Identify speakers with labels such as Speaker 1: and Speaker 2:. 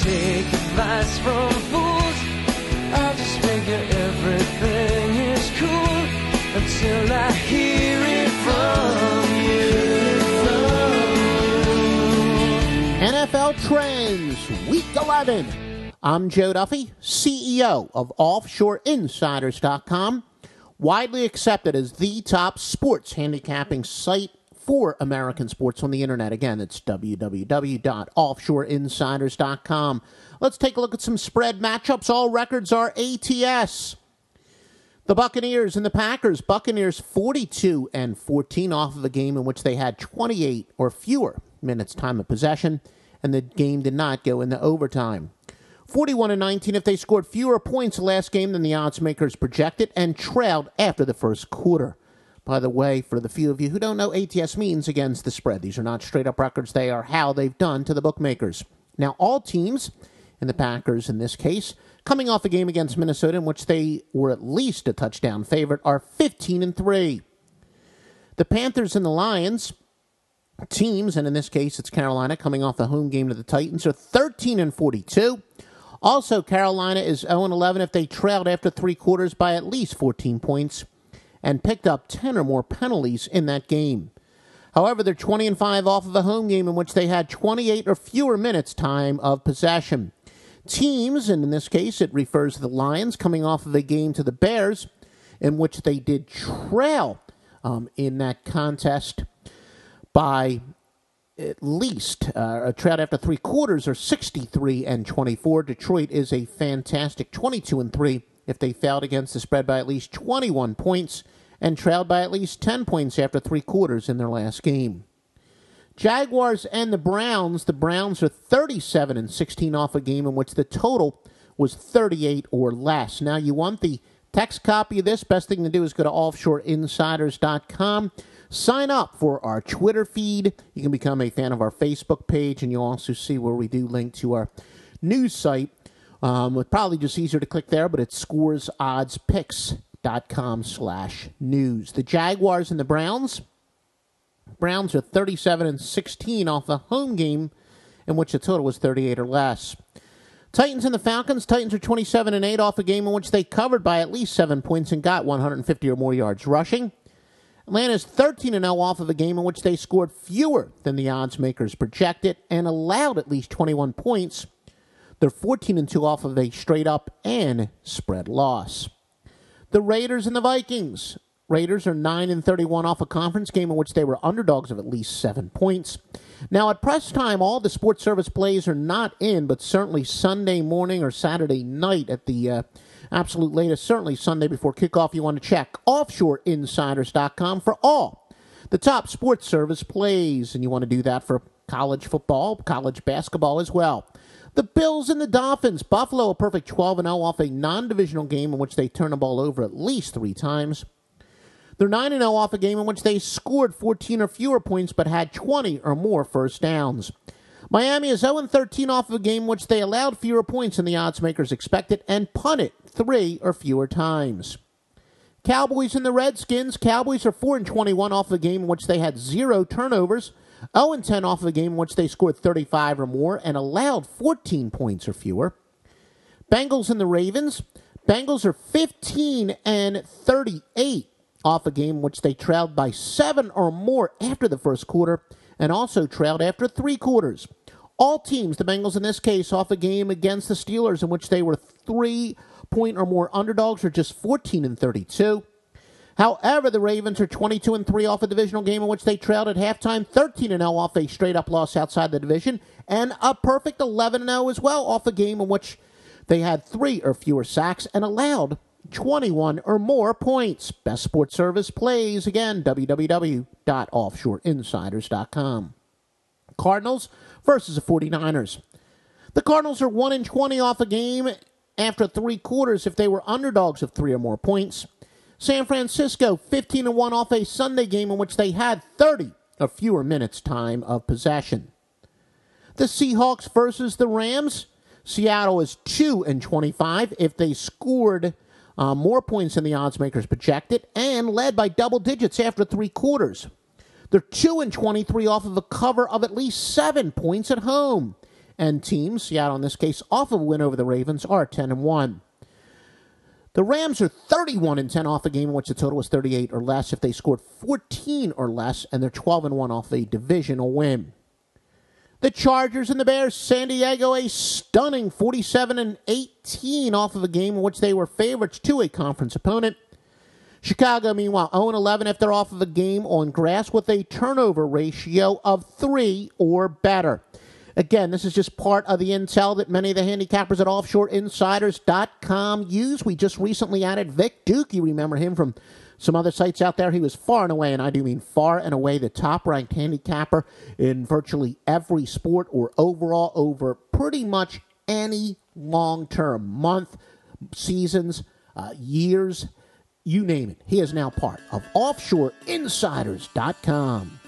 Speaker 1: take advice from fools. I just figure everything is cool until I hear it from you.
Speaker 2: NFL Trends, Week 11. I'm Joe Duffy, CEO of OffshoreInsiders.com, widely accepted as the top sports handicapping site for American sports on the internet. Again, it's www.offshoreinsiders.com. Let's take a look at some spread matchups. All records are ATS. The Buccaneers and the Packers. Buccaneers 42-14 off of a game in which they had 28 or fewer minutes time of possession, and the game did not go into overtime. 41-19 if they scored fewer points the last game than the odds makers projected and trailed after the first quarter. By the way, for the few of you who don't know, ATS means against the spread. These are not straight-up records. They are how they've done to the bookmakers. Now, all teams, and the Packers in this case, coming off a game against Minnesota in which they were at least a touchdown favorite, are 15-3. The Panthers and the Lions teams, and in this case it's Carolina, coming off a home game to the Titans, are 13-42. Also, Carolina is 0-11 if they trailed after three quarters by at least 14 points and picked up 10 or more penalties in that game. However, they're 20-5 off of a home game in which they had 28 or fewer minutes time of possession. Teams, and in this case it refers to the Lions, coming off of a game to the Bears in which they did trail in that contest by at least trailed after three quarters, or 63-24. Detroit is a fantastic 22-3 if they failed against the spread by at least 21 points and trailed by at least 10 points after three quarters in their last game. Jaguars and the Browns. The Browns are 37-16 off a game in which the total was 38 or less. Now, you want the text copy of this? Best thing to do is go to offshoreinsiders.com. Sign up for our Twitter feed. You can become a fan of our Facebook page, and you'll also see where we do link to our news site. It's probably just easier to click there, but it's scoresoddspicks.com/news. The Jaguars and the Browns. Browns are 37-16 off a home game in which the total was 38 or less. Titans and the Falcons. Titans are 27-8 off a game in which they covered by at least 7 points and got 150 or more yards rushing. Atlanta's 13-0 off of a game in which they scored fewer than the odds makers projected and allowed at least 21 points. They're 14-2 off of a straight-up and spread loss. The Raiders and the Vikings. Raiders are 9-31 off a conference game in which they were underdogs of at least 7 points. Now, at press time, all the sports service plays are not in, but certainly Sunday morning or Saturday night at the absolute latest, certainly Sunday before kickoff, you want to check offshoreinsiders.com for all the top sports service plays, and you want to do that for college football, college basketball as well. The Bills and the Dolphins. Buffalo a perfect 12-0 off a non-divisional game in which they turn the ball over at least 3 times. They're 9-0 off a game in which they scored 14 or fewer points but had 20 or more first downs. Miami is 0-13 off of a game in which they allowed fewer points than the odds makers expected and punted 3 or fewer times. Cowboys and the Redskins. Cowboys are 4-21 off of a game in which they had 0 turnovers, 0-10 off of a game in which they scored 35 or more and allowed 14 points or fewer. Bengals and the Ravens. Bengals are 15-38 off a game in which they trailed by 7 or more after the first quarter and also trailed after 3 quarters. All teams, the Bengals in this case, off a game against the Steelers in which they were 3-point or more underdogs, are just 14-32. However, the Ravens are 22-3 off a divisional game in which they trailed at halftime, 13-0 off a straight-up loss outside the division, and a perfect 11-0 as well off a game in which they had 3 or fewer sacks and allowed 21 or more points. Best sports service plays, again, www.offshoreinsiders.com. Cardinals versus the 49ers. The Cardinals are 1-20 off a game after 3 quarters if they were underdogs of 3 or more points. San Francisco 15-1 off a Sunday game in which they had 30 or fewer minutes time of possession. The Seahawks versus the Rams. Seattle is 2-25 if they scored more points than the odds makers projected and led by double digits after 3 quarters. They're 2-23 off of a cover of at least 7 points at home. And teams, Seattle in this case, off of a win over the Ravens, are 10-1. The Rams are 31-10 off a game in which the total was 38 or less if they scored 14 or less, and they're 12-1 off a divisional win. The Chargers and the Bears, San Diego, a stunning 47-18 off of a game in which they were favorites to a conference opponent. Chicago, meanwhile, 0-11 if they're off of a game on grass with a turnover ratio of 3 or better. Again, this is just part of the intel that many of the handicappers at OffshoreInsiders.com use. We just recently added Vic Duke. You remember him from some other sites out there. He was far and away, and I do mean far and away, the top-ranked handicapper in virtually every sport or overall over pretty much any long-term month, seasons, years, you name it. He is now part of OffshoreInsiders.com.